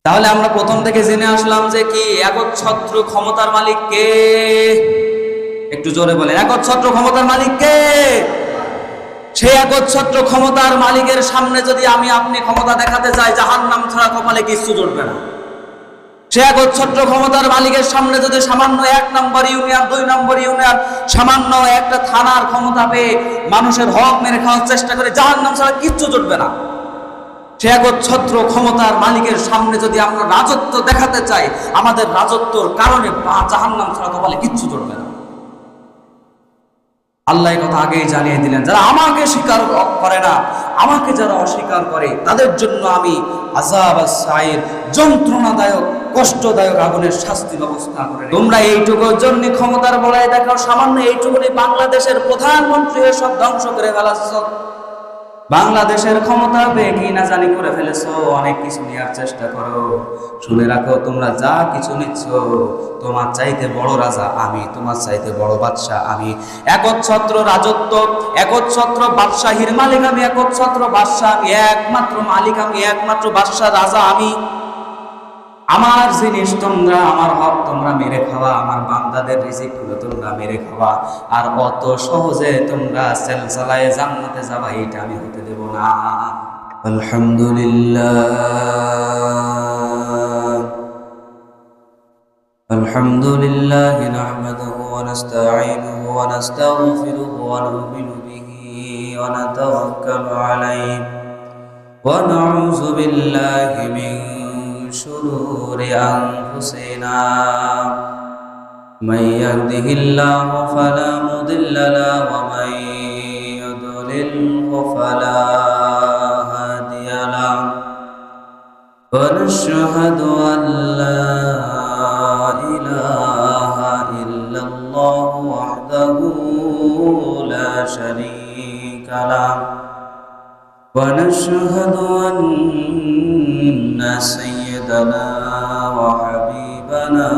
তাহলে আমরা প্রথম থেকে জেনে আসলাম যে কি একচ্ছত্র ক্ষমতার মালিক কে? একটু জোরে বলেন, একচ্ছত্র ক্ষমতার মালিক কে? সেই একচ্ছত্র ক্ষমতার মালিকের সামনে যদি আমি আপনি ক্ষমতা দেখাতে চাই, জাহান্নাম ছাড়া কপালে কিছু জুটবে না। সে একচ্ছত্র ক্ষমতার মালিকের সামনে যদি সামান্য 1 নম্বর ইউনিয়ন, 2 নম্বর ইউনিয়ন, সামান্য একটা থানার ক্ষমতা পেয়ে মানুষের হক মেরে খাওয়ার চেষ্টা করে, জাহান্নাম ছাড়া কিচ্ছু জুটবে না। সে একচ্ছত্র ক্ষমতার মালিকের সামনে যদি আমরা রাজত্ব দেখাতে চাই, আমাদের রাজত্বর কারণে জাহান্নাম ছাড়া কপালে কিচ্ছু জুটবে না। আল্লাহ কথা আগেই জানিয়ে দিলেন, যারা আমাকে স্বীকার করে না, আমাকে যারা অস্বীকার করে, তাদের জন্য আমি আযাব আস-সাঈর, যন্ত্রণাদায়ক কষ্টদায়ক আগুনের শাস্তি ব্যবস্থা করে। তোমরা এইটুকুর জন্য ক্ষমতার বড়াই দেখাও, সামান্য এইটুকুনি বাংলাদেশের প্রধানমন্ত্রী সব ধ্বংস করে ফেলাচ্ছ। বাংলাদেশের ক্ষমতা পেয়ে কি না জানি করে ফেলেছো, অনেক কিছু নেওয়ার চেষ্টা করো। শুনে রাখো, তোমরা যা কিছু নিচ্ছ, তোমার চাইতে বড় রাজা আমি, তোমার চাইতে বড় বাদশাহ আমি। একচ্ছত্র রাজত্ব, একচ্ছত্র বাদশাহীর মালিক আমি, একচ্ছত্র বাদশাহ আমি, একমাত্র মালিক আমি, একমাত্র বাদশাহ রাজা আমি। আমার জিনিস তোমরা, আমার হক তোমরা মেরে খাওয়া, আমার বান্দাদের রিজিক গুলো তোমরা মেরে খাওয়া, আর অত সহজে তোমরা সেলসালায়ে জান্নাতে যাবা, এটা আমি হতে দেব না। আলহামদুলিল্লাহ নাহমাদুহু ওয়া নাস্তাঈনুহু ওয়া নাস্তাগফিরুহু ওয়া নু'মিনু বিহি ওয়া নাতাওয়াক্কালু আলাইহি ওয়া নাউযু বিল্লাহি মিন شرور أنفسنا من يهده الله فلا مضل له ومن يضلله فلا هادي له ونشهد أن لا إله إلا الله وحده لا شريك له ونشهد أن سيدنا وحبيبنا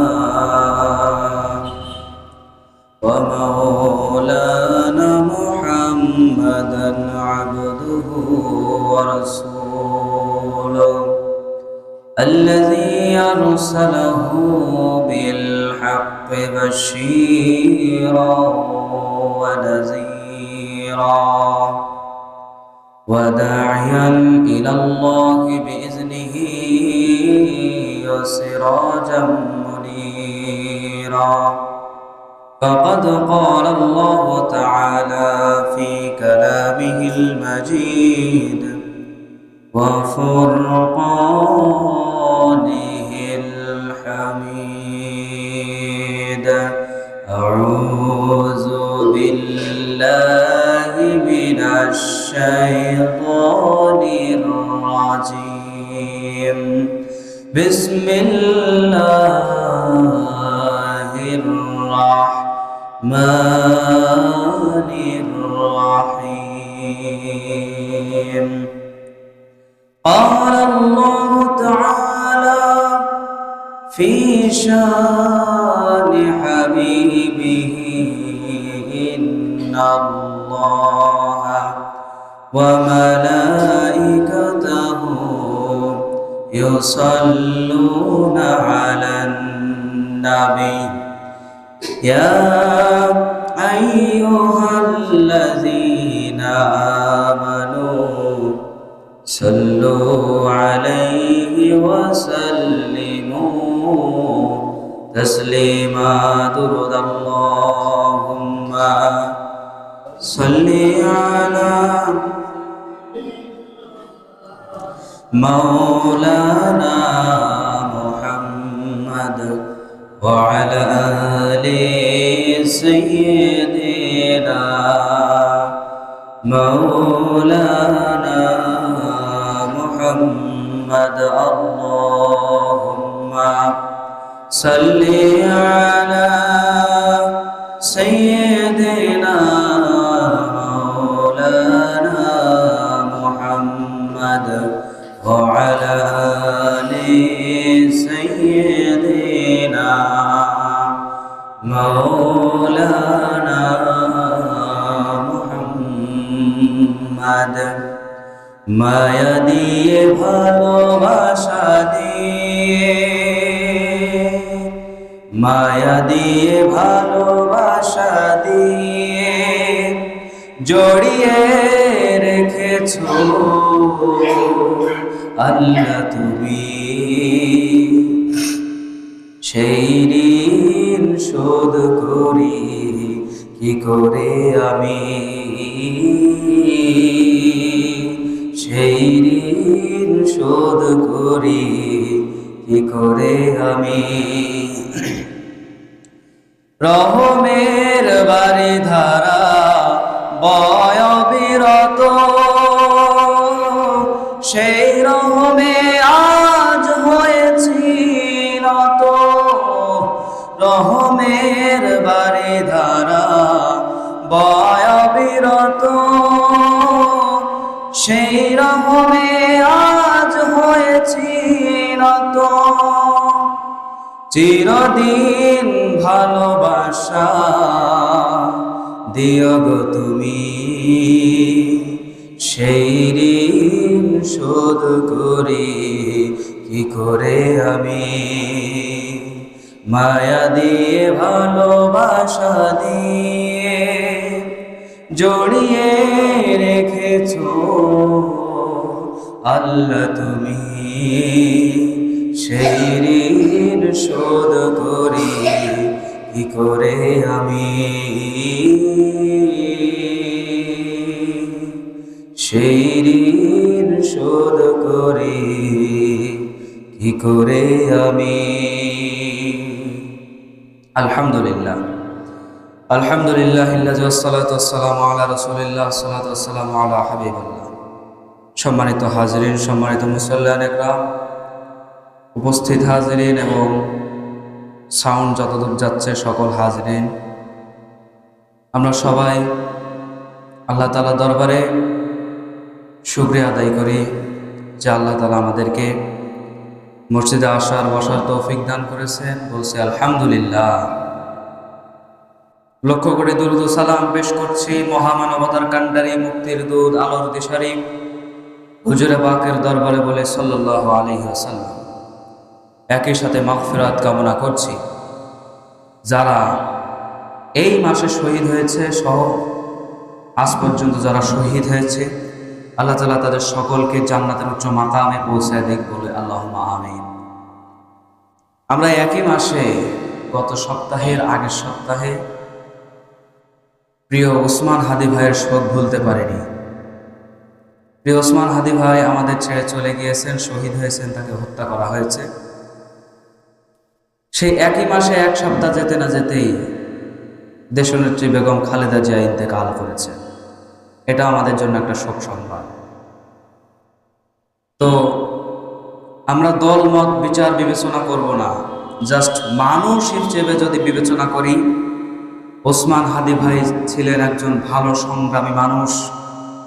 ومولانا محمدا عبده ورسوله الذي أرسله بالحق بشيرا ونذيرا وداعيا إلى الله بإذنه وسراجا منيرا فقد قال الله تعالى في كلامه المجيد وفرقانه الحميد أعوذ بالله من الشيطان الرجيم بسم الله الرحمن الرحيم قال الله تعالى في شان حبيبه إن الله وملائكته يصلون على النبي يا أيها الذين آمنوا صلوا عليه وسلموا تسليما درد اللهم صل على مولانا محمد وعلى آل سيدنا مولانا محمد اللهم صل على سيدنا مولانا محمد وعلى آل سيدنا مولانا محمد মায়া দিয়ে ভালোবাসা দিয়ে মায়া দিয়ে ভালোবাসা দিয়ে জড়িয়ে রেখেছো আল্লাহ তুমি, সেই ঋণ শোধ করি কি করে আমি, সেই ঋণ শোধ করি কি করে আমি। রহমের বাড়ি ধারা বয় বিরত, সেই রহমে আজ হয়েছি নত। রহমের বাড়ি ধারা বয় বিরত, সেই রহমে আজ হয়েছি নত। চিরদিন ভালোবাসা দিও গো তুমি, সেই ঋণ শোধ করি কি করে আমি। মায়া দিয়ে ভালোবাসা দিয়ে জড়িয়ে রেখেছো আল্লাহ তুমি, সেই ঋণ শোধ করি কি করে আমি, সেই ঋণ শোধ করি কি করে আমি। আলহামদুলিল্লাহ আলহামদুলিল্লাহ ওয়াসসালাতু ওয়াসসালামু আলা রাসূলিল্লাহ সাল্লাল্লাহু আলাইহি ওয়াসাল্লাম আলা হাবিবিল্লাহ। সম্মানিত হাজিরিন, সম্মানিত মুসল্লিয়ান ইকরাম, উপস্থিত হাজিরিন এবং সাউন্ড যতদূর যাচ্ছে সকল হাজিরিন, আমরা সবাই আল্লাহ তাআলার দরবারে শুকরিয়া আদায় করি যে আল্লাহ তাআলা আমাদেরকে মসজিদে আসার বসার তৌফিক দান করেছেন। বলছি আলহামদুলিল্লাহ। লক্ষ্য করে দুরূদ ও সালাম পেশ করছি মহামানবতার কাণ্ডারি, মুক্তির দূত, আলোর দিশারি হুজুরে পাকের দরবারে বলে সাল্লাল্লাহু আলাইহি ওয়াসাল্লাম। একই সাথে মাগফিরাত কামনা করছি যারা এই মাসে শহীদ হয়েছে সহ আজ পর্যন্ত যারা শহীদ হয়েছে, আল্লাহ তাআলা তাদের সকলকে জান্নাতের উচ্চ মাকামে পৌঁছায় দেখ বলে আল্লাহুম্মা আমিন। আমরা একই মাসে গত সপ্তাহের আগের সপ্তাহে প্রিয় ওসমান হাদি ভাইয়ের শোক ভুলতে পারিনি। প্রিয় ওসমান হাদি ভাই আমাদের ছেড়ে চলে গিয়েছেন, শহীদ হয়েছেন, তাকে হত্যা করা হয়েছে। সেই একই মাসে এক সপ্তাহ যেতে না যেতেই দেশনেত্রী বেগম খালেদা জিয়া ইন্তেকাল করেছেন। এটা আমাদের জন্য একটা শোক সংবাদ। তো আমরা দল মত বিচার বিবেচনা করব না, জাস্ট মানুষ হিসেবে যদি বিবেচনা করি, ওসমান হাদি ভাই ছিলেন একজন ভালো সংগ্রামী মানুষ,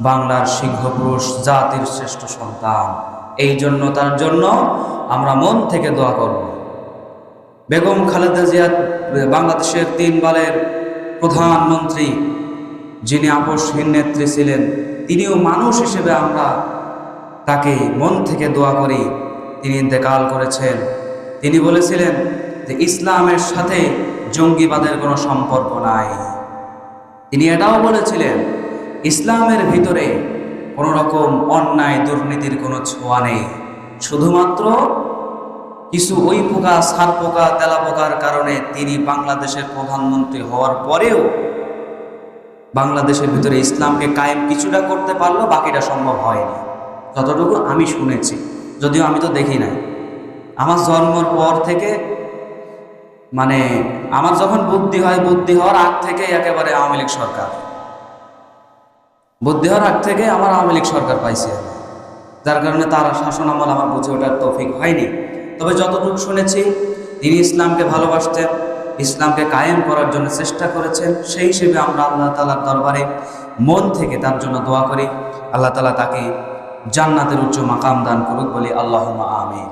বাংলার সিংহপুরুষ, জাতির শ্রেষ্ঠ সন্তান। এই জন্য তার জন্য আমরা মন থেকে দোয়া করব। বেগম খালেদা জিয়া বাংলাদেশের 3 বারের প্রধানমন্ত্রী, যিনি আপসহীন নেত্রী ছিলেন, তিনিও মানুষ হিসেবে আমরা তাকে মন থেকে দোয়া করি। তিনি ইন্তেকাল করেছেন। তিনি বলেছিলেন যে ইসলামের সাথে জঙ্গিবাদের কোনো সম্পর্ক নাই। তিনি এটাও বলেছিলেন ইসলামের ভিতরে কোনো রকম অন্যায় দুর্নীতির কোনো ছোঁয়া নেই, শুধুমাত্র কিছু ওই পোকা, সার পোকা, তেলা পোকার কারণে তিনি বাংলাদেশের প্রধানমন্ত্রী হওয়ার পরেও বাংলাদেশের ভিতরে ইসলামকে কায়েম কিছুটা করতে পারলো, বাকিটা সম্ভব হয়নি, যতটুকু আমি শুনেছি, যদিও আমি তো দেখি নাই। আমার জন্মের পর থেকে, মানে আমার যখন বুদ্ধি হয়, বুদ্ধি হওয়ার আগ থেকে একেবারে আওয়ামী লীগ সরকার, বুদ্ধি হওয়ার আগ থেকে আমার আওয়ামী লীগ সরকার পাইছে, যার কারণে তার শাসন আমল আমার বুঝে ওঠার তৌফিক হয়নি। তবে যতটুকু শুনেছি, তিনি ইসলামকে ভালোবাসতেন, ইসলামকে কায়েম করার জন্য চেষ্টা করেছেন। সেই হিসেবে আমরা আল্লাহ তাআলার দরবারে মন থেকে তার জন্য দোয়া করি, আল্লাহ তাআলা তাকে জান্নাতের উচ্চ মাকাম দান করুক বলি আল্লাহুম্মা আমিন।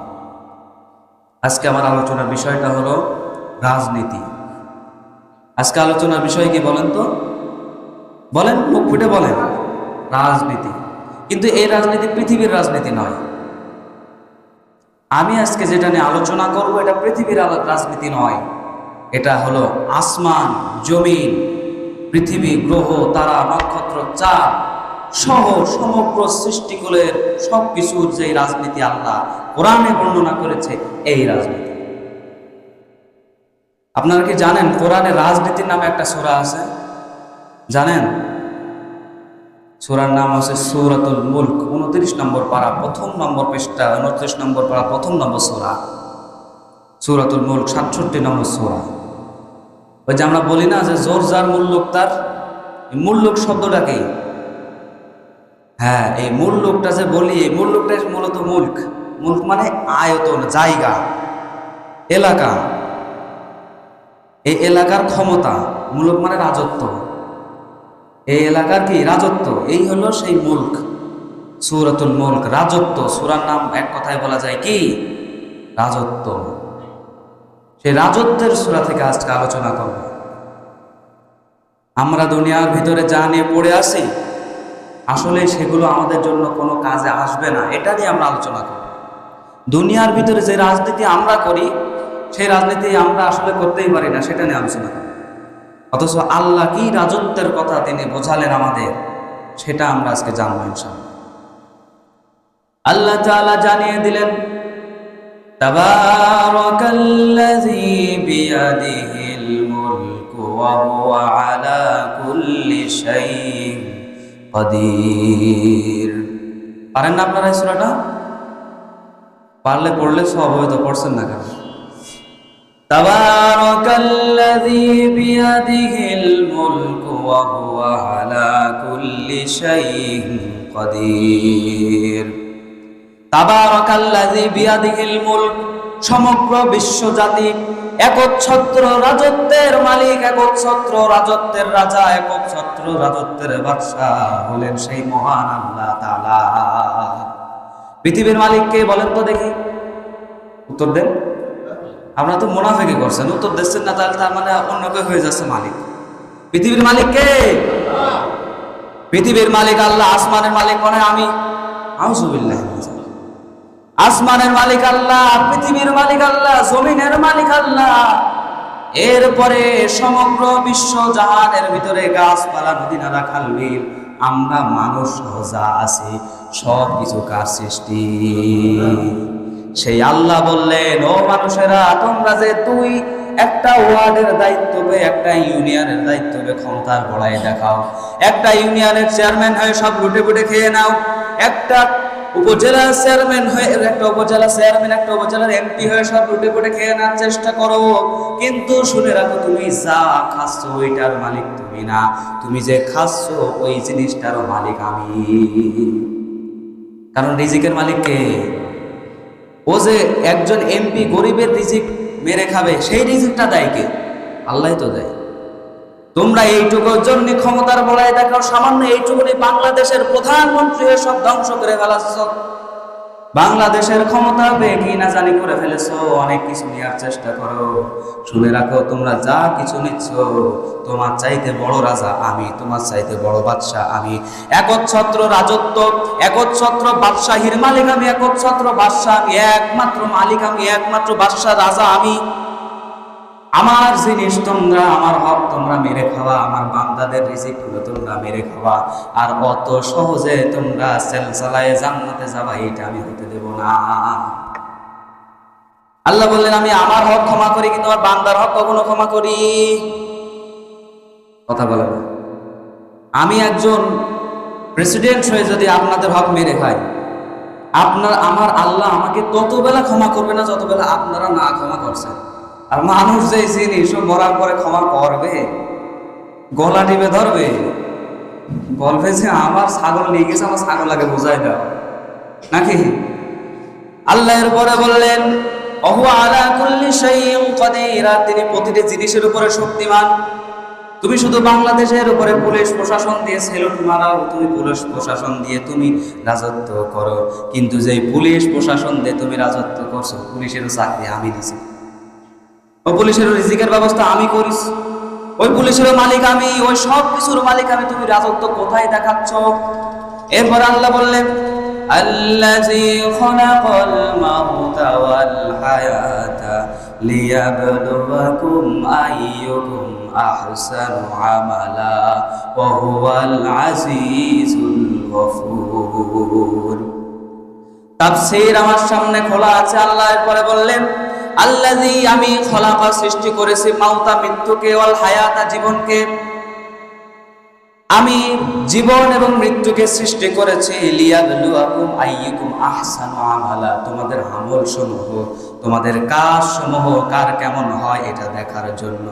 আজকে আমার আলোচনার বিষয়টা হলো রাজনীতি। আজকে আলোচনার বিষয় কি বলেন তো? বলেন, মুখ ফুটে বলেন। রাজনীতি। কিন্তু এই রাজনীতি পৃথিবীর রাজনীতি নয়। আমি আজকে যেটা নিয়ে আলোচনা করব, এটা পৃথিবীর রাজনীতি নয়। এটা হলো আসমান, জমিন, পৃথিবী, গ্রহ, তারা, নক্ষত্র, চাঁদ সহ সমগ্র সৃষ্টিকুলের সবকিছুর যে রাজনীতি আল্লাহ কোরআনে বর্ণনা করেছে, এই রাজনীতি। আপনারা কি জানেন কোরআনে রাজনীতির নামে একটা সূরা আছে? জানেন? সূরার নাম হচ্ছে সূরাতুল মুলক। 29 নম্বর পারা, 1 নম্বর পৃষ্ঠা, 29 নম্বর পারা, 1 নম্বর সূরা, সূরাতুল মুলক, 67 নম্বর সূরা। ওই যে আমরা বলি না যে জোর যার মুল্লুক তার, এই মুল্লুক শব্দটা কি? হ্যাঁ, এই মুল্লুকটা যে বলি, এই মুল্লুকটা মূলত মুলক। মুলক মানে আয়তন, জায়গা, এলাকা, এই এলাকার ক্ষমতা। মুলক মানে রাজত্ব, এই এলাকার কি রাজত্ব, এই হলো সেই মুলক। সূরাতুল মুলক, রাজত্ব। সূরার নাম এক কথায় বলা যায় কি? রাজত্ব। সেই রাজত্বের সূরা থেকে আজকে আলোচনা করব। আমরা দুনিয়ার ভিতরে যা নিয়ে পড়ে আসি, আসলে সেগুলো আমাদের জন্য কোনো কাজে আসবে না, এটা নিয়ে আমরা আলোচনা করব। দুনিয়ার ভিতরে যে রাজনীতি আমরা করি, সেই রাজনীতি আমরা আসলে করতেই পারি না, সেটা নিয়ে আলোচনা করব। অথচ আল্লাহ কি রাজত্বের কথা তিনি বোঝালেন আমাদের, সেটা আমরা আজকে জানবো ইনশাআল্লাহ। আল্লাহ তাআলা জানিয়ে দিলেন, তাবারাকাল্লাযী বিয়াদিহিল মুলকু ওয়া হুয়া আলা কুল্লি শাইইন কাদির। পারেন না আপনারা এই সূরাটা? পারলে পড়লে সব হয়তো পড়ছেন না কেন? তাবারাকাল্লাযী বিয়াদিহিল মুলকু ওয়া হুয়া আলা কুল্লি শাইইন কাদির। তাবারাকাল্লাযী বিয়াদিহিল মুলক, সমগ্র বিশ্বজাতি একচ্ছত্র রাজত্বের মালিক, একচ্ছত্র রাজত্বের রাজা, একচ্ছত্র রাজত্বের বাদশাহ হলেন সেই মহান আল্লাহ তাআলা। পৃথিবীর মালিক কে বলেন তো দেখি? উত্তর দেন। আপনারা তো মুনাফিকি করছেন, উত্তর দিচ্ছেন না, তাহলে তার মানে অন্য কেউ হয়ে যাচ্ছে মালিক। পৃথিবীর মালিক কে? পৃথিবীর মালিক আল্লাহ। আসমানের মালিক মনে হয় আমি? আউযুবিল্লাহ। আসমানের মালিক আল্লাহ, পৃথিবীর মালিক আল্লাহ, জমিনের মালিক আল্লাহ। এরপরে সমগ্র বিশ্ব জাহানের ভিতরে গাছপালা, নদী নালা, খাল বিল, আমরা মানুষ যা আছি সব কিছু কার সৃষ্টি? সেই আল্লাহ বললেন, ও মানুষেরা, তোমরা যে তুই একটা ওয়ার্ডের দায়িত্ব পেয়ে, একটা ইউনিয়নের দায়িত্ব পেয়ে ক্ষমতার বড়াই দেখাও, একটা ইউনিয়নের চেয়ারম্যান হয়ে সব লুটে পুটে খেয়ে নাও, একটা উপজেলার চেয়ারম্যান হয়ে, একটা উপজেলা চেয়ারম্যান, একটা উপজেলার এমপি হয়ে সব লুটে পুটে খেয়ে নেওয়ার চেষ্টা করো। কিন্তু শুনে রাখো, তুমি যা খাচ্ছ ওইটার মালিক তুমি না, তুমি যে খাচ্ছ ওই জিনিসটারও মালিক আমি। কারণ রিজিকের মালিক কে? ও যে একজন এমপি গরিবের রিজিক মেরে খাবে, সেই রিজিকটা দেয় কে? আল্লাহই তো দেয়। তোমরা এইটুকুর জন্য ক্ষমতার বড়াই দেখাও, সামান্য এইটুকুনি বাংলাদেশের প্রধানমন্ত্রী সব ধ্বংস করে ফেলাচ্ছ। বাংলাদেশের ক্ষমতা পেয়ে কি না জানি করে ফেলেছো, অনেক কিছু নেওয়ার চেষ্টা করো। শুনে রাখো, তোমরা যা কিছু নিচ্ছ, তোমার চাইতে বড় রাজা আমি, তোমার চাইতে বড় বাদশাহ আমি। একচ্ছত্র রাজত্ব, একচ্ছত্র বাদশাহীর মালিক আমি, একচ্ছত্র বাদশাহ আমি, একমাত্র মালিক আমি, একমাত্র বাদশাহ রাজা আমি। আমার জিনিস তোমরা, আমার হক তোমরা মেরে খাওয়া, আমার বান্দাদের রিজিক গুলো তোমরা মেরে খাওয়া, আর অত সহজে তোমরা সেলসালায়ে জান্নাতে যাবা, এটা আমি হতে দেব না। আল্লাহ বললেন, আমি আমার হক ক্ষমা করি, কিন্তু আমার বান্দার হক কখনো ক্ষমা করি? কথা বলে না। আমি একজন প্রেসিডেন্ট হয়ে যদি আপনাদের হক মেরে খাই, আমার আল্লাহ আমাকে তত বেলা ক্ষমা করবে না যত বেলা আপনারা না ক্ষমা করছেন। আর মানুষ যে জিনিস মরার পরে ক্ষমা করবে, গলা টিপে ধরবে, বলবে যে আমার ছাগল নিয়ে গেছে, আমার ছাগল আগে বোঝাই দাও, নাকি? আল্লাহ এরপরে বললেন, ওয়া হুয়া আলা কুল্লি শাইইন কাদির, তিনি প্রতিটি জিনিসের উপরে শক্তিমান। তুমি শুধু বাংলাদেশের উপরে পুলিশ প্রশাসন দিয়ে সেলুট মারাও, তুমি পুলিশ প্রশাসন দিয়ে তুমি রাজত্ব করো, কিন্তু যেই পুলিশ প্রশাসন দিয়ে তুমি রাজত্ব করছো, পুলিশেরও চাকরি আমি দিছি, ও পুলিশের রিজিকের ব্যবস্থা আমি করিস, ওই পুলিশের মালিক আমি, ওই সব কিছুর মালিক আমি, তুমি রাজত্ব কোথায় দেখাচ্ছ? এরপর আল্লাহ বললেন, আল্লাযী খালাকাল মাউতা ওয়াল হায়াতা লিয়াবলুয়াকুম আইয়ুকুম আহসানু আমালা ওয়া হুয়াল আজিজুল গফুর। তাফসীর আমার সামনে খোলা আছে। আল্লাহ এরপরে বললেন আল্লাযী আমি খলাকা সৃষ্টি করেছি মাউতা মৃত্যুকে ওয়াল হায়াতা জীবনকে, আমি জীবন এবং মৃত্যুকে সৃষ্টি করেছি লিয়াবলুয়াকুম আইয়ুকুম আহসানু আমালা, তোমাদের আমল সমূহ, তোমাদের কাজ সমূহ কার কেমন হয় এটা দেখার জন্য।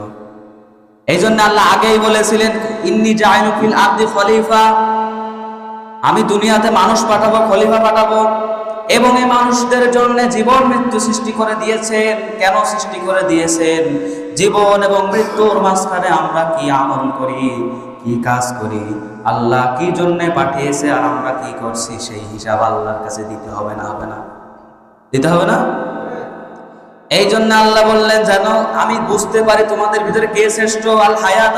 এই জন্য আল্লাহ আগেই বলেছিলেন ইন্নী জাইলু ফিল আরদি খলিফা, আমি দুনিয়াতে মানুষ পাঠাবো, খলিফা পাঠাবো, এবং এই মানুষদের জন্য জীবন মৃত্যু সৃষ্টি করে দিয়েছেন। কেন সৃষ্টি করে দিয়েছেন? জীবন এবং মৃত্যুর মাঝখানে আমরা কি আমল করি, কি কাজ করি, আল্লাহ কি জন্য পাঠিয়েছে আর আমরা কি করছি, সেই হিসাব আল্লাহর কাছে দিতে হবে না? হবে না? দিতে হবে না? এই জন্য আল্লাহ বললেন জানো আমি বুঝতে পারি তোমাদের ভিতরে কে শ্রেষ্ঠ। আল হায়াত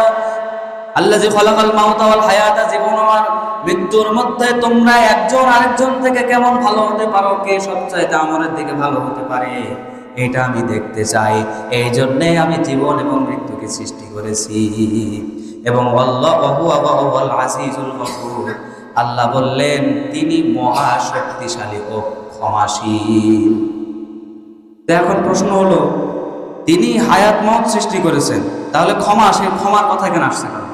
আল্লাযী খালাকাল মাউতা ওয়াল হায়াতা, জীবন আর মৃত্যুর মধ্যে তোমরা একজন আরেকজন থেকে কেমন ভালো হতে পারো, কে সবচাইতে আমলের দিকে ভালো হতে পারে, এটা আমি দেখতে চাই। এই জন্যে আমি জীবন এবং মৃত্যুকে সৃষ্টি করেছি। এবং আল্লাহু ওয়াল আজিজুল গফুর, আল্লাহ বললেন তিনি মহা শক্তিশালী ও ক্ষমাশীল। এখন প্রশ্ন হলো তিনি হায়াত মওত সৃষ্টি করেছেন, তাহলে ক্ষমা, সেই ক্ষমার কথা কেন আসছে? কেন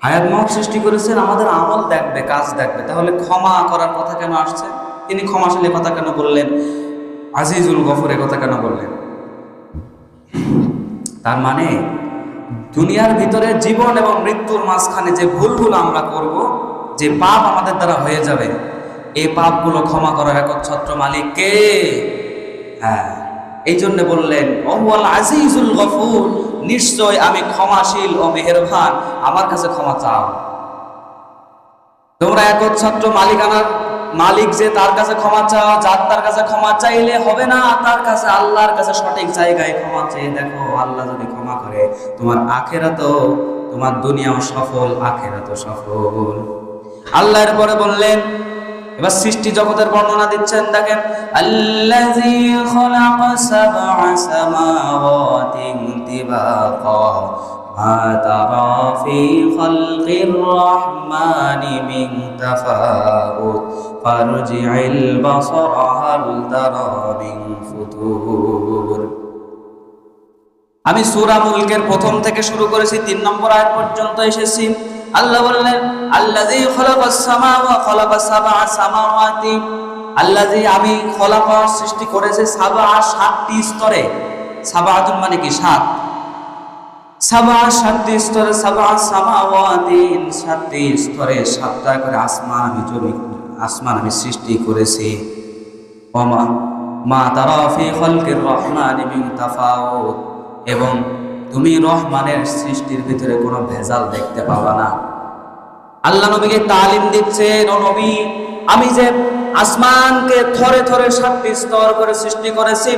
হায়াত মওত সৃষ্টি করেছেন আমাদের আমল দেখবে, কাজ দেখবে, তাহলে ক্ষমা করার কথা কেন আসছে? তিনি ক্ষমাশীলের কথা কেন বললেন? আজিজুল গফুরের কথা কেন বললেন? তার মানে দুনিয়ার ভিতরে জীবন এবং মৃত্যুর মাঝখানে যে ভুলগুলো আমরা করব, যে পাপ আমাদের দ্বারা হয়ে যাবে, এই পাপগুলো ক্ষমা করার একচ্ছত্র মালিক কে? হ্যাঁ, এই জন্য বললেন ওয়াল আজিজুল গফুর, নিশ্চয় আমি ক্ষমাশীল ও মেহেরবান, আমার কাছে ক্ষমা চাও। তোমরা একচ্ছত্র মালিকানার মালিক যে তার কাছে ক্ষমা চাও, যার তার কাছে ক্ষমা চাইলে হবে না, তার কাছে আল্লাহর কাছে সঠিক জায়গায় ক্ষমা চেয়ে দেখো। আল্লাহ যদি ক্ষমা করে তোমার আখিরাতও, তোমার দুনিয়াও সফল, আখিরাতও সফল। আল্লাহর পরে বললেন, এবার সৃষ্টি জগতের বর্ণনা দিচ্ছেন, দেখেন আল্লাযী খালাকা সাবআ সামাওয়াতিন তিবাকা মা তারা ফি খালকির রহমানি মিন তাফাউত ফারজি'ল বাসারা হাল তারা মিন ফুতুর। আমি সূরা মুলকের প্রথম থেকে শুরু করেছি, 3 নম্বর আয়াত পর্যন্ত এসেছি। আল্লাহ বললেন আল্লাযী খালাকাস সাবআ সামাওয়াতি, আল্লাযী আমি খলাকা সৃষ্টি করেছে সাবআ 7টি স্তরে। সাবআতুন মানে কি? 7। সাবআ 7টি স্তরে, সাবআ সামাওয়াতি 7টি স্তরে, 7টা করে আসমান আমি সৃষ্টি করেছি। ওমা মা তারা ফি খালকির রহমানি মিন তাফাউত, এবং তুমি রহমানের সৃষ্টির ভিতরে কোনো ভেজাল দেখতে পাবা না। আল্লাহ নবীকে তালিম দিচ্ছেন, ও নবী আমি যে আসমানকে থরে থরে 7টি স্তর করে সৃষ্টি করেছি,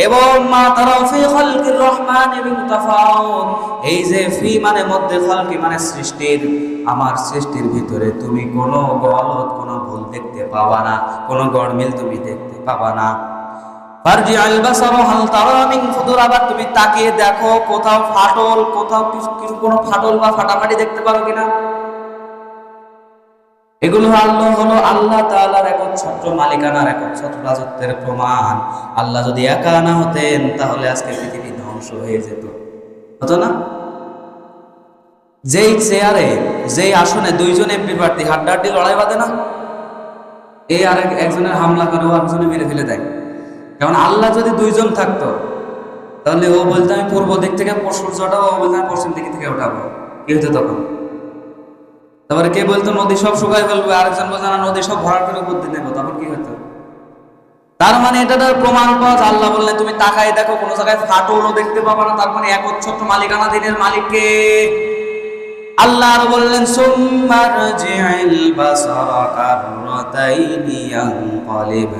এবং মা তারা ফি খালকির রহমানি মিন তাফাউত, এই যে ফি মানে মধ্যে, খালকি মানে সৃষ্টির, আমার সৃষ্টির ভিতরে তুমি কোনো গলত, কোনো ভুল দেখতে পাবা না, কোনো গড়মিল তুমি দেখতে পাবা না। ফারজি'ল বাসারা হাল তারা মিন ফুতুর, আবার তুমি তাকিয়ে দেখো কোথাও ফাটল, কোথাও কিছু কোনো ফাটল বা ফাটাফাটি দেখতে পারো কিনা। এগুলো হলো আল্লাহ তাআলার একচ্ছত্র মালিকানার, একচ্ছত্র রাজত্বের প্রমাণ। আল্লাহ যদি একা না হতেন তাহলে আজকে পৃথিবী ধ্বংস হয়ে যেত, হতো না? যেই চেয়ারে, যেই আসনে 2 জন এমপি প্রার্থী হাড্ডাহাড্ডি লড়াই বাঁধে না, এই আর একজনের হামলা করে আরেকজনে মেরে ফেলে দেয়। কারণ আল্লাহ যদি 2 জন থাকতো তাহলে ও বলতো আমি পূর্ব দিক থেকে সূর্য ওঠাবো, ও বলতো আমি পশ্চিম দিক থেকে ওঠাবো, কি হতো তখন? তারপরে কে বলতো নদী সব শুকায় ফেলবে, আরেকজন বলতো না নদী সব ভরাট করে উপর দিয়ে নেবো, তখন কি হতো? তার মানে এটা তার প্রমাণ পাওয়া। আল্লাহ বললেন তুমি তাকায় দেখো কোনো জায়গায় ফাটলও দেখতে পাবা না, তার মানে একচ্ছত্র মালিকানাধীনের মালিককে। আল্লাহ আর বললেন সুম্মারজি'ল বাসারা কাররাতাইনি ইয়ানকালিব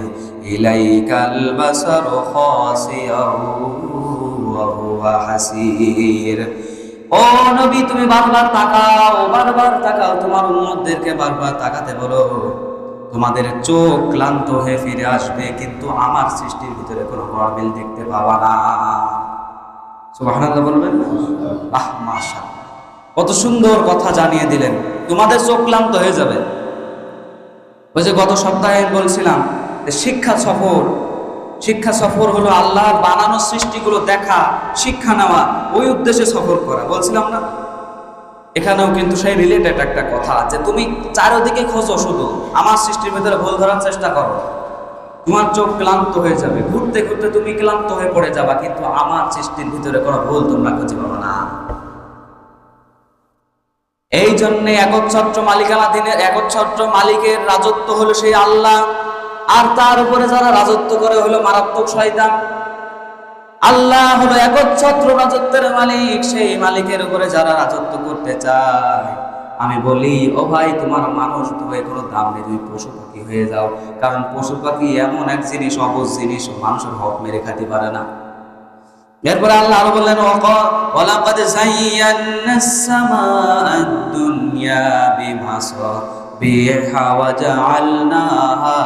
ইলাইকাল বাসারু খাসিয়ান ওয়া হুয়া হাসির। ও নবী তুমি বারবার তাকাও, বারবার তাকাও, তোমার উম্মতদেরকে বারবার তাকাতে বলো, তোমাদের চোখ ক্লান্ত হয়ে ফিরে আসবে, কিন্তু আমার সৃষ্টির ভিতরে কোনো গরমিল দেখতে পাবা না। সুবহানাল্লাহ বলবেন না? আহ মাশাআল্লাহ, কত সুন্দর কথা জানিয়ে দিলেন। তোমাদের চোখ ক্লান্ত হয়ে যাবে। ওই যে গত সপ্তাহে বলছিলাম যে শিক্ষা সফর হলো আল্লাহর বানানো সৃষ্টিগুলো দেখা, শিক্ষা নেওয়া, ওই উদ্দেশ্যে সফর করা বলছিলাম না? এখানেও কিন্তু সেই রিলেটেড একটা কথা, যে তুমি চারিদিকে খোঁজো, শুধু আমার সৃষ্টির ভিতরে ভুল ধরার চেষ্টা করো, তোমার চোখ ক্লান্ত হয়ে যাবে, ঘুরতে ঘুরতে তুমি ক্লান্ত হয়ে পড়ে যাবা, কিন্তু আমার সৃষ্টির ভিতরে কোনো ভুল তোমরা খুঁজে পাবো না। এই জন্য একচ্ছত্র মালিকানাধীনের একচ্ছত্র মালিকের রাজত্ব হলো সেই আল্লাহ, আর তার উপরে যারা রাজত্ব করে হলো মারাত্মক শয়তান। আল্লাহ হলো একচ্ছত্র রাজত্বের মালিক, সেই মালিকের উপরে যারা রাজত্ব করতে চায়, আমি বলি ও ভাই, তোমার মানুষ হয়ে কোনো দাম নেই, তুমি পশু পাখি হয়ে যাও। কারণ পশু পাখি এমন এক জিনিস, অবুঝ জিনিস, মানুষের হক মেরে খাইতে পারে না। এরপরে আল্লাহ আরো বললেন, ওয়ালাকাদ যায়্যানাস সামাআদ দুনিয়া বিমাসাবিহা ওয়া জাআলনাহা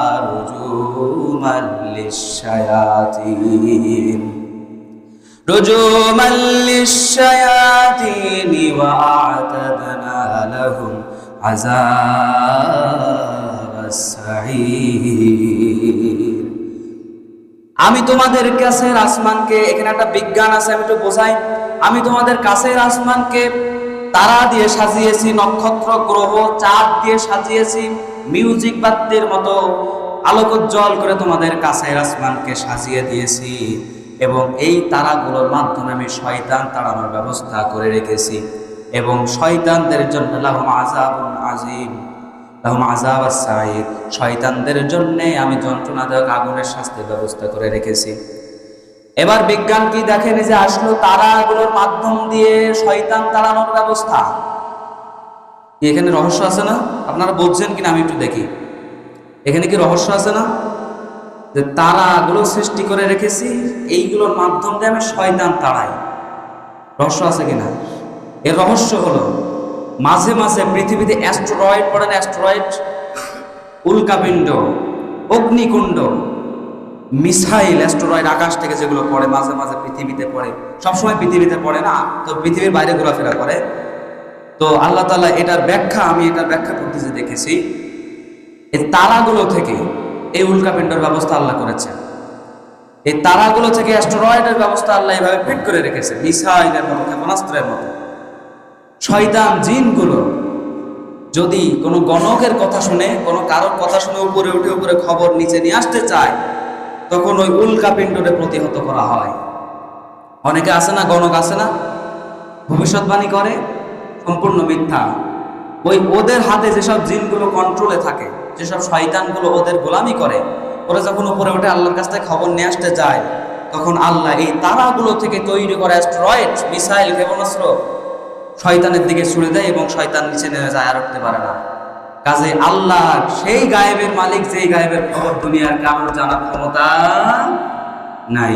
রুজুমান লিশ-শায়াতিন ওয়া আ'তাদনা লাহুম আযাবাস সাঈর। আমি তোমাদের কাছের আসমানকে, এখানে একটা বিজ্ঞান আছে, আমি একটু বোঝাই। আমি তোমাদের কাছের আসমানকে তারা দিয়ে সাজিয়েছি, নক্ষত্র, গ্রহ, চাঁদ দিয়ে সাজিয়েছি, মিউজিক বাদ্যের মতো আলোকোজ্জ্বল করে তোমাদের কাছের আসমানকে সাজিয়ে দিয়েছি। এবং এই তারাগুলোর মাধ্যমে আমি শয়তান তাড়ানোর ব্যবস্থা করে রেখেছি। এবং শয়তানদের জন্য লাহুম আযাবুন আযীম, লাহুম আযাবাস সাঈর, শয়তানদের জন্য আমি যন্ত্রণাদায়ক আগুনের শাস্তির ব্যবস্থা করে রেখেছি। এবার বিজ্ঞান কি দেখেন, যে আসলো তারাগুলোর মাধ্যম দিয়ে শয়তান তাড়ানোর ব্যবস্থা। এখানে রহস্য আছে না? আপনারা বলছেন কিনা আমি একটু দেখি। এখানে কি রহস্য আছে না? যে তারাগুলো সৃষ্টি করে রেখেছি, এইগুলোর মাধ্যম দিয়ে আমি শয়তান তাড়াই। রহস্য আছে কিনা? এর রহস্য হলো, মাঝে মাঝে পৃথিবীতে অ্যাস্টেরয়েড পড়েন, অ্যাস্টেরয়েড, উল্কাপিণ্ড, অগ্নিকুণ্ড, মিসাইল, অ্যাস্টেরয়েড আকাশ থেকে যেগুলো পড়ে, মাঝে মাঝে পৃথিবীতে পড়ে। সবসময় পৃথিবীতে পড়ে না, তো পৃথিবীর বাইরে ঘোরাফেরা করে। তো আল্লাহ তাআলা এটার ব্যাখ্যা, আমি এটার ব্যাখ্যা করতে যে দেখেছি, এই তারাগুলো থেকে এই উল্কাপিণ্ডের ব্যবস্থা আল্লাহ করেছেন। এই তারাগুলো থেকে অ্যাস্টেরয়েডের ব্যবস্থা আল্লাহ এইভাবে ফিট করে রেখেছে, মিসাইলের মতো, ক্ষেপণাস্ত্রের মতো। শয়তান জিনগুলো যদি কোনো গণকের কথা শুনে, কোনো কারোর কথা শুনে উপরে উঠে উপরে খবর নিচে নিয়ে আসতে চায়, তখন ওই উল্কাপিণ্ডকে প্রতিহত করা হয়। অনেকে আছে না, গণক আছে না, ভবিষ্যৎবাণী করে, সম্পূর্ণ মিথ্যা। ওই ওদের হাতে যেসব জিনগুলো কন্ট্রোলে থাকে, যেসব শয়তানগুলো ওদের গোলামি করে, ওরা যখন উপরে উঠে আল্লাহর কাছ থেকে খবর নিয়ে আসতে যায়, তখন আল্লাহ এই তারাগুলো থেকে তৈরি করা অ্যাস্টেরয়েড, মিসাইল, ক্ষেপণাস্ত্র শয়তানের দিকে ছুড়ে দেয় এবং শয়তান নিচে নেমে যায়, আর উঠতে পারে না। কাজে আল্লাহ সেই গায়েবের মালিক, যেই গায়েবের খবর দুনিয়ার কারোর জানার ক্ষমতা নাই।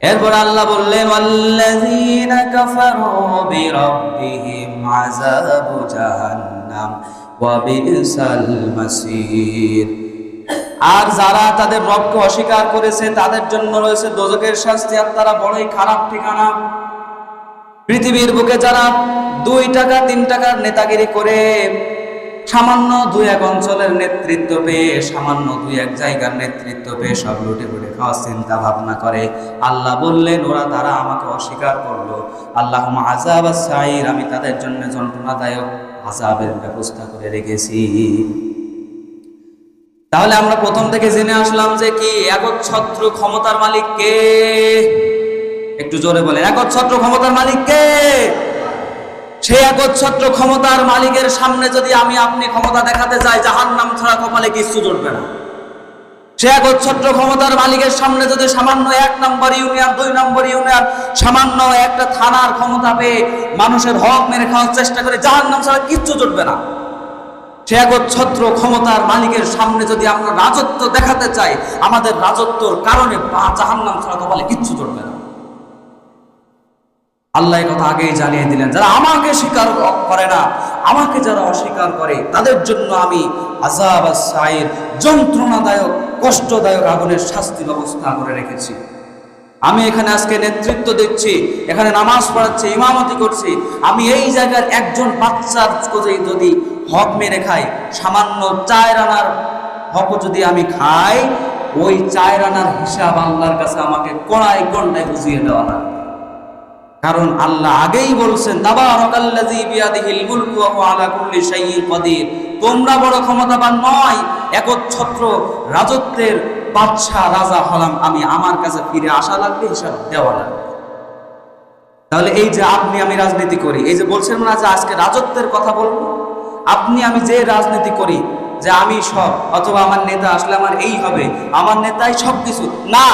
এরপর আল্লাহ বললেন, ওয়াল্লাযীনা কাফারু বিরাব্বিহিম আযাবু জাহান্নাম ওয়া বিসাল মাসীর। আর যারা তাদের রবকে অস্বীকার করেছে, তাদের জন্য রয়েছে দোজখের শাস্তি, আর তারা বড়ই খারাপ ঠিকানা। পৃথিবীর বুকে যারা 2 টাকা 3 টাকার নেতাগিরি করে, সামান্য 2-1 অঞ্চলের নেতৃত্ব পেয়ে, সামান্য 2-1 জায়গার নেতৃত্ব পেয়ে সব লুটে পুটে খাওয়ার চিন্তা ভাবনা করে, আল্লাহ বললেন তারা আমাকে অস্বীকার করলো, আল্লাহুম্মা আযাবাস সাঈর, আমি তাদের জন্য যন্ত্রণাদায়ক আযাবের ব্যবস্থা করে রেখেছি। তাহলে আমরা প্রথম থেকে জেনে আসলাম যে কি একচ্ছত্র ক্ষমতার মালিক কে? একটু জোরে বলেন, একচ্ছত্র ক্ষমতার মালিক কে? সেই একচ্ছত্র ক্ষমতার মালিকের সামনে যদি আমি আপনি ক্ষমতা দেখাতে যাই, জাহান্নাম ছাড়া কপালে কিচ্ছু জুটবে না। সে একচ্ছত্র ক্ষমতার মালিকের সামনে যদি সামান্য 1 নম্বর ইউনিয়ন, 2 নম্বর ইউনিয়ন, সামান্য একটা থানার ক্ষমতা পেয়ে মানুষের হক মেরে খাওয়ার চেষ্টা করে, জাহান্নাম ছাড়া কিচ্ছু জুটবে না। সে একচ্ছত্র ক্ষমতার মালিকের সামনে যদি আমরা রাজত্ব দেখাতে চাই, আমাদের রাজত্বর কারণে জাহান্নাম ছাড়া কপালে কিচ্ছু জুটবে না। আল্লাহ এই কথা আগেই জানিয়ে দিলেন, যারা আমাকে স্বীকার করে না, আমাকে যারা অস্বীকার করে তাদের জন্য আমি আযাব আস-সাঈর, যন্ত্রণাদায়ক কষ্টদায়ক আগুনের শাস্তি ব্যবস্থা করে রেখেছি। আমি এখানে আজকে নেতৃত্ব দিচ্ছি, এখানে নামাজ পড়াচ্ছি, ইমামতি করছি, আমি এই জায়গার একজন বাচ্চার যদি হক মেরে খাই, সামান্য 4 আনার হক যদি আমি খাই, ওই 4 আনার হিসাব আল্লাহর কাছে আমাকে কড়ায় গন্ডায় বুঝিয়ে দেওয়া লাগবে। কারণ আল্লাহ আগেই বলছেন, তাবারাকাল্লাযী বিয়াদিহিল মুলকু ওয়া হুয়া আলা কুল্লি শাইইন কাদির, তোমরা বড় ক্ষমতাবান নয়, একচ্ছত্র রাজত্বের বাদশাহ রাজা হলাম আমি, আমার কাছে ফিরে আসা লাগবে, হিসাব দেওয়া লাগবে। তাহলে এই যে আপনি আমি রাজনীতি করি, এই যে বলছেন না যে আজকে রাজত্বের কথা বলবো, আপনি আমি যে রাজনীতি করি যে আমি সব, অথবা আমার নেতা আসলে আমার এই হবে, আমার নেতাই সব কিছু না,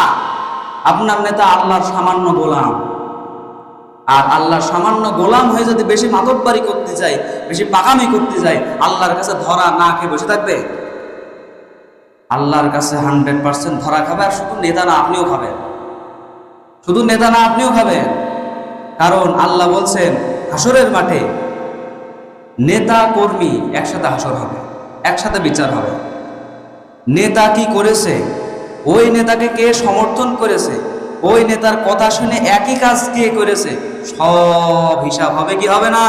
আপনার নেতা আল্লাহর সামান্য গোলাম। আর আল্লাহর সামান্য গোলাম হয়ে যদি বেশি মাতব্বরি করতে যায়, বেশি পাকামি করতে যায়, আল্লাহর কাছে ধরা না খেয়ে বসে থাকবে? আল্লাহর কাছে 100% ধরা খাবে। আর শুধু নেতা না, আপনিও খাবেন, শুধু নেতা না, আপনিও খাবেন। কারণ আল্লাহ বলছেন হাসরের মাঠে নেতা কর্মী একসাথে হাসর হবে, একসাথে বিচার হবে। নেতা কি করেছে, ওই নেতাকে কে সমর্থন করেছে, ওই নেতার কথা শুনে একই কাজ কে করেছে, সব হিসাব হবে কি হবে না?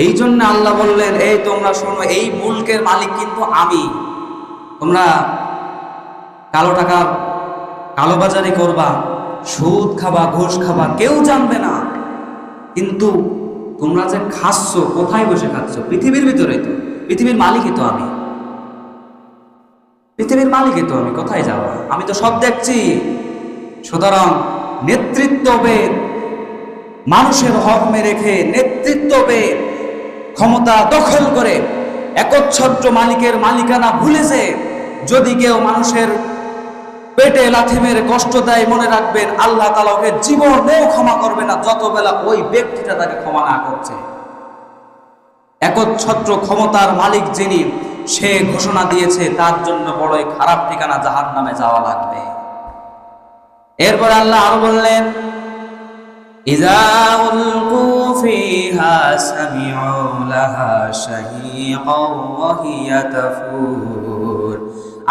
এই জন্য আল্লাহ বললেন, এই তোমরা শোনো, এই মুলকের মালিক কিন্তু আমি। তোমরা কালো টাকা কালোবাজারি করবা, সুদ খাবা, ঘুষ খাবা, কেউ জানবে না, কিন্তু তোমরা যে খাচ্ছ, কোথায় বসে খাচ্ছ? পৃথিবীর ভিতরেই তো, পৃথিবীর মালিকই তো আমি, পৃথিবীর মালিকই তো আমি, কোথায় যাব? আমি তো সব দেখছি। সুতরাং নেতৃত্ববেদ, মানুষের হক মেরে খেয়ে নেতৃত্ববেদ ক্ষমতা দখল করে একচ্ছত্র মালিকের মালিকানা ভুলেছে, যদি কেউ মানুষের পেটে লাথি মেরে কষ্ট দেয়, মনে রাখবেন আল্লাহ তাআলা ওকে জীবনেও ক্ষমা করবে না, যত বেলা ওই ব্যক্তিটা তাকে ক্ষমা না করছে। একচ্ছত্র ক্ষমতার মালিক যিনি, সে ঘোষণা দিয়েছে তার জন্য বড়ই খারাপ ঠিকানা, জাহান্নামে যাওয়া লাগবে। এরপর আল্লাহ আরো বললেন, ইযা উলকু ফিহা সামিউ লাহা শাহীকাও ওয়া হিয়া তাফুর।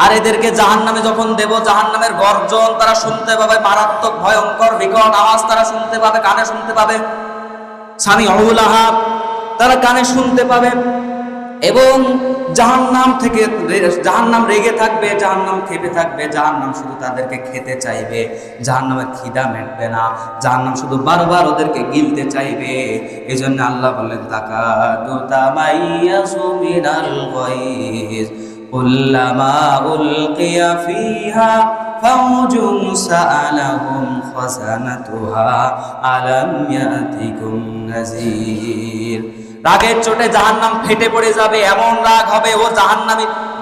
আর এদেরকে জাহান্নামে যখন দেব, জাহান্নামের গর্জন তারা শুনতে পাবে, মারাত্মক ভয়ঙ্কর বিকট আওয়াজ তারা শুনতে পাবে, কানে শুনতে পাবে। সামিউ লাহা, তারা কানে শুনতে পাবে, এবং জাহান্নাম থেকে জাহান্নাম রেগে থাকবে, জাহান্নাম খেপে থাকবে, জাহান্নাম শুধু তাদেরকে খেতে চাইবে, জাহান্নামের খিদা মেটবে না, জাহান্নাম শুধু বারবার ওদেরকে গিলতে চাইবে। এই জন্য আল্লাহ বললেন, তাকাদু তামাইয়াজু মিনাল গায়জ কুল্লামা উলকিয়া ফিহা ফাওজুন সাআলাহুম খাযানাতুহা আলাম ইয়াতিকুম নাযীর। রাগের চোটে জাহান্নাম ফেটে পড়ে যাবে, এমন রাগ হবে ও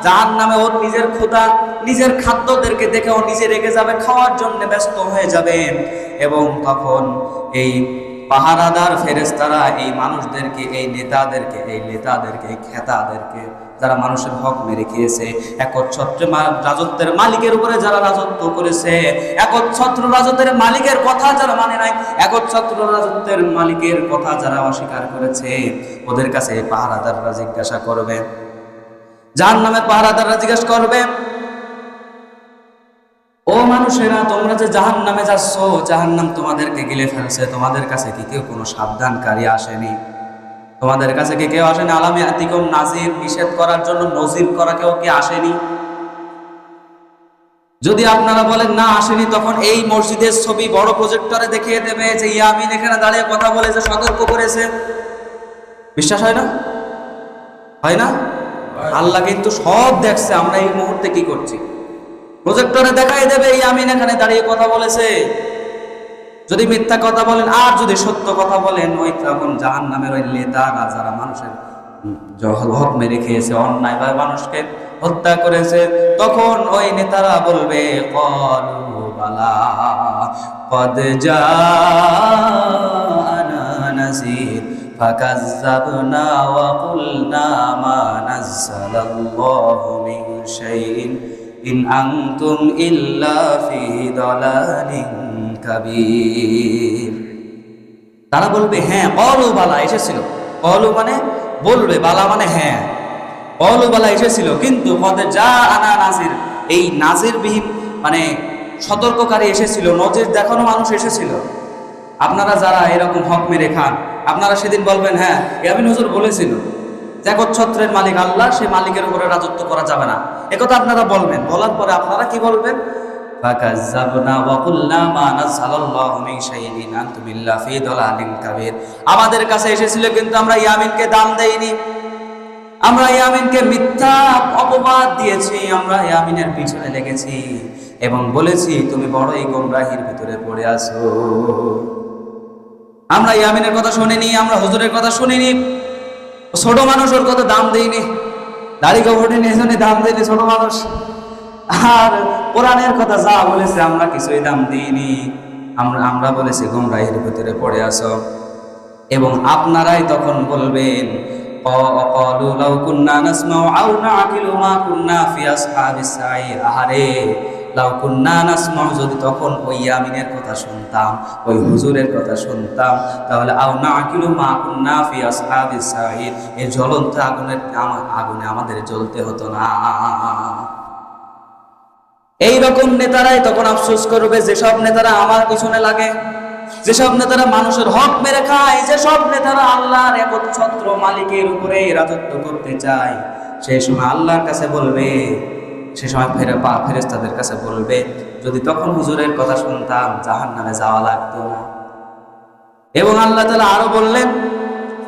জাহান্নামে ওর নিজের ক্ষুধা, নিজের খাদ্যদেরকে দেখে ও নিজে রেগে যাবে, খাওয়ার জন্য ব্যস্ত হয়ে যাবে। এবং তখন এই পাহারাদার ফেরেশতারা এই মানুষদেরকে, এই নেতাদেরকে, এই খেতাদেরকে, যারা মানুষের হক মেরে খেয়েছে, একচ্ছত্র রাজত্বের মালিকের উপরে যারা রাজত্ব করেছে, একচ্ছত্র রাজত্বের মালিকের কথা যারা মানে নাই, একচ্ছত্র রাজত্বের মালিকের কথা যারা অস্বীকার করেছে, ওদের কাছে পাহারাদাররা জিজ্ঞাসা করবে, জাহান্নামের পাহারাদাররা জিজ্ঞাসা করবে, ও মানুষেরা, তোমরা যে জাহান্নামে যাচ্ছ, জাহান্নাম তোমাদেরকে গিলে ফেলছে, তোমাদের কাছে কি কেউ কোনো সাবধানকারী আসেনি? তোমাদের কাছে কি কেউ আসেনি? আলাম ইয়াতিকুম নাযীর, নিষেধ করার জন্য নজির করা কেউ কি আসেনি? যদি আপনারা বলেন না আসেনি, তখন এই মসজিদের ছবি বড় প্রজেক্টরে দেখিয়ে দেবে যে ইয়ামিন এখানে দাঁড়িয়ে কথা বলেছে, সতর্ক করেছে। বিশ্বাস হয় না? হয় না? আল্লাহ কিন্তু সব দেখছে আমরা এই মুহূর্তে কি করছি। প্রজেক্টরে দেখাই দেবে ইয়ামিন এখানে দাঁড়িয়ে কথা বলেছে। যদি মিথ্যা কথা বলেন আর যদি সত্য কথা বলেন, ওই তখন জাহান্নামের ওই নেতারা যারা মানুষের হক মেরে খেয়েছে, অন্যায়ভাবে মানুষকে হত্যা করেছে, তখন ওই নেতারা বলবে, ক্বালু বালা ক্বাদ জাআনা নাযীর ফাকাযযাবনা ওয়া কুলনা মা নাযালাল্লাহু মিন শাইইন ইন আনতুম ইল্লা ফি দালালিন কাবীর। তারা বলবে, হ্যাঁ ক্বালু বালা, এসেছিল, কলু মানে বলবে, বালা মানে হ্যাঁ, কলু বালা এসেছিল, কিন্তু কদ যা আনা নাজির, এই নাজির বিহীন মানে সতর্ককারী এসেছিল, নজির দেখানো মানুষ এসেছিল। আপনারা যারা এরকম হক মেরে খান, আপনারা সেদিন বলবেন হ্যাঁ ইয়ামিন হুজুর বলেছিল একচ্ছত্রের মালিক আল্লাহ, সে মালিকের উপরে রাজত্ব করা যাবে না, একথা আপনারা বলবেন। বলার পরে আপনারা কি বলবেন? ফাকাযাবনা ওয়া কুল্লা মা নাযালাল্লাহু মিন শাইইন আনতুম ইল্লা ফী দালালিন কাবীর। আমাদের কাছে এসেছিল কিন্তু আমরা ইয়ামিনকে দাম দেইনি, আমরা ইয়ামিনকে মিথ্যা অপবাদ দিয়েছি, আমরা ইয়ামিনের পিছনে লেগেছি এবং বলেছি তুমি বড়ই গোমরাহির ভিতরে পড়ে আছো। আমরা ইয়ামিনের কথা শুনিনি, আমরা হুজুরের কথা শুনিনি, ছোট মানুষ ওর কথা দাম দেইনি, দাড়ি কাপড়িনি, এই জন্য দাম দেয়নি ছোট মানুষ। আর কোরআনের কথা যা বলেছে আমরা কিছুই দাম দিইনি, আমরা বলেছি গোমরাহির ভিতরে পড়ে আছো। এবং আপনারাই তখন বলবেন ক্বালু লাউ কুন্না নাসমাউ আও নাআকিলু মা কুন্না ফি আসহাবিস সাঈর। আহারে লাউ কুন্না নাসমাউ, যদি তখন ওই ইয়ামিনের কথা শুনতাম, ওই হুজুরের কথা শুনতাম, তাহলে আও নাআকিলু মা কুন্না ফি আসহাবিস সাঈর, এই জ্বলন্ত আগুনে আমাদের জ্বলতে হতো না। এইরকম নেতারাই তখন আফসোস করবে, যেসব নেতারা আমার পিছনে লাগে, যেসব নেতারা মানুষের হক মেরে খায়, যেসব নেতারা আল্লাহর একচ্ছত্র মালিকের উপরে রাজত্ব করতে চায়। সেই সময় আল্লাহর কাছে বলবে, সে সময় ফেরেশতাদের কাছে বলবে, যদি তখন হুজুরের কথা শুনতাম জাহান্নামে যাওয়া লাগতো না। এবং আল্লাহ তাআলা আরো বললেন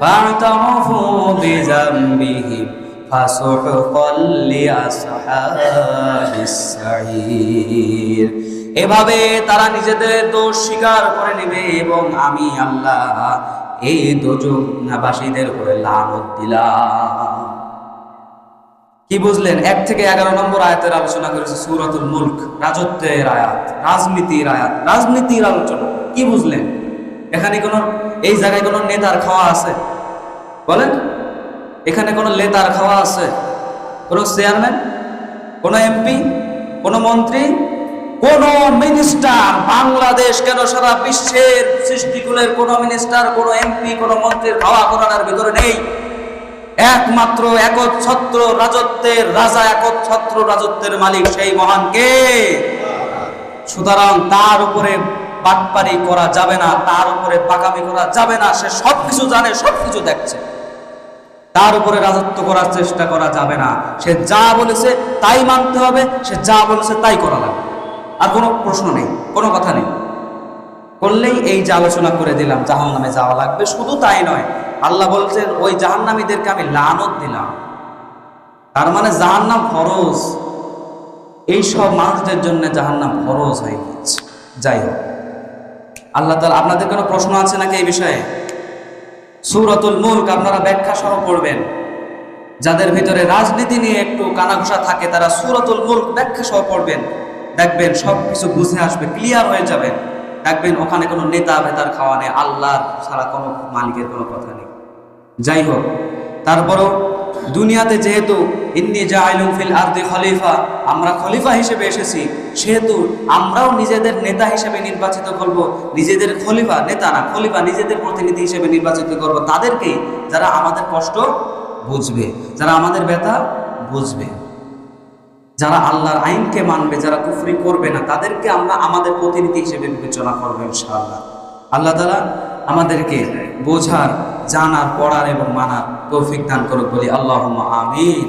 ফাতারাফু বিযামবিহিম ফাসুহকাল লিআসহাবিস সাঈর। এভাবে তারা নিজেদের দোষ স্বীকার করে নেবে এবং আমি আল্লাহ এই দোজখবাসীদের উপরে লানত দিলাম। কি বুঝলেন? 1 থেকে 11 নম্বর আয়াতের আলোচনা করেছে সূরাতুল মুলক, রাজত্বের আয়াত, রাজনীতির আয়াত, রাজনীতির আলোচনা। কি বুঝলেন? এখানে এই জায়গায় কোনো নেতার খাওয়া আছে? বলেন, এখানে কোনো নেতার খাওয়া আছে? কোনো চেয়ারম্যান, কোনো এমপি, কোনো মন্ত্রী, কোন মিনিস্টার, বাংলাদেশ কেন সারা বিশ্বের সৃষ্টিকুলের কোন মিনিস্টার, কোন এমপি, কোন মন্ত্রীর খাওয়া কোরআনের ভিতরে নেই। একমাত্র একচ্ছত্র রাজত্বের রাজা, একচ্ছত্র রাজত্বের মালিক সেই মহান কে? সুতরাং তার উপরে বাটপারি করা যাবে না, তার উপরে পাকামি করা যাবে না। সে সবকিছু জানে, সবকিছু দেখছে, তার উপরে রাজত্ব করার চেষ্টা করা যাবে না। সে যা বলেছে তাই মানতে হবে, সে যা বলেছে তাই করা লাগবে, আর কোনো প্রশ্ন নেই, কোনো কথা নেই। করলেই এই যে আলোচনা করে দিলাম জাহান্নামে যাওয়া লাগবে, শুধু তাই নয়, আল্লাহ বলছেন ওই জাহান্নামীদেরকে আমি লানত দিলাম। তার মানে জাহান্নাম ফরজ, এই সব মানুষদের জন্য জাহান্নাম ফরজ হয়ে গেছে। যাই হোক, আল্লাহ তাআলা, আপনাদের কোনো প্রশ্ন আছে নাকি এই বিষয়ে? সূরাতুল মুলক আপনারা ব্যাখ্যা সহ পড়বেন। যাদের ভিতরে রাজনীতি নিয়ে একটু কানাঘুষা থাকে তারা সূরাতুল মুলক ব্যাখ্যা সহ পড়বেন, দেখবেন সবকিছু বুঝে আসবে, ক্লিয়ার হয়ে যাবে। দেখবেন ওখানে কোনো নেতা ভেতার খাওয়া নেই, আল্লাহ ছাড়া কোনো মালিকের কোনো কথা নেই। যাই হোক, তারপরও দুনিয়াতে যেহেতু ইন্নী জাইলুন ফিল আরদি খলিফা, আমরা খলিফা হিসেবে এসেছি, সেহেতু আমরাও নিজেদের নেতা হিসেবে নির্বাচিত করব, নিজেদের খলিফা, নেতা না খলিফা, নিজেদের প্রতিনিধি হিসেবে নির্বাচিত করব তাদেরকেই, যারা আমাদের কষ্ট বুঝবে, যারা আমাদের ব্যথা বুঝবে, যারা আল্লাহর আইনকে মানবে, যারা কুফরি করবে না, তাদেরকে আমরা আমাদের প্রতিনিধি হিসেবে বিবেচনা করবো ইনশাআল্লাহ। আল্লাহ তাআলা আমাদেরকে বোঝার, জানার, পড়ার এবং মানার তৌফিক দান করুক বলি আল্লাহুম্মা আমিন।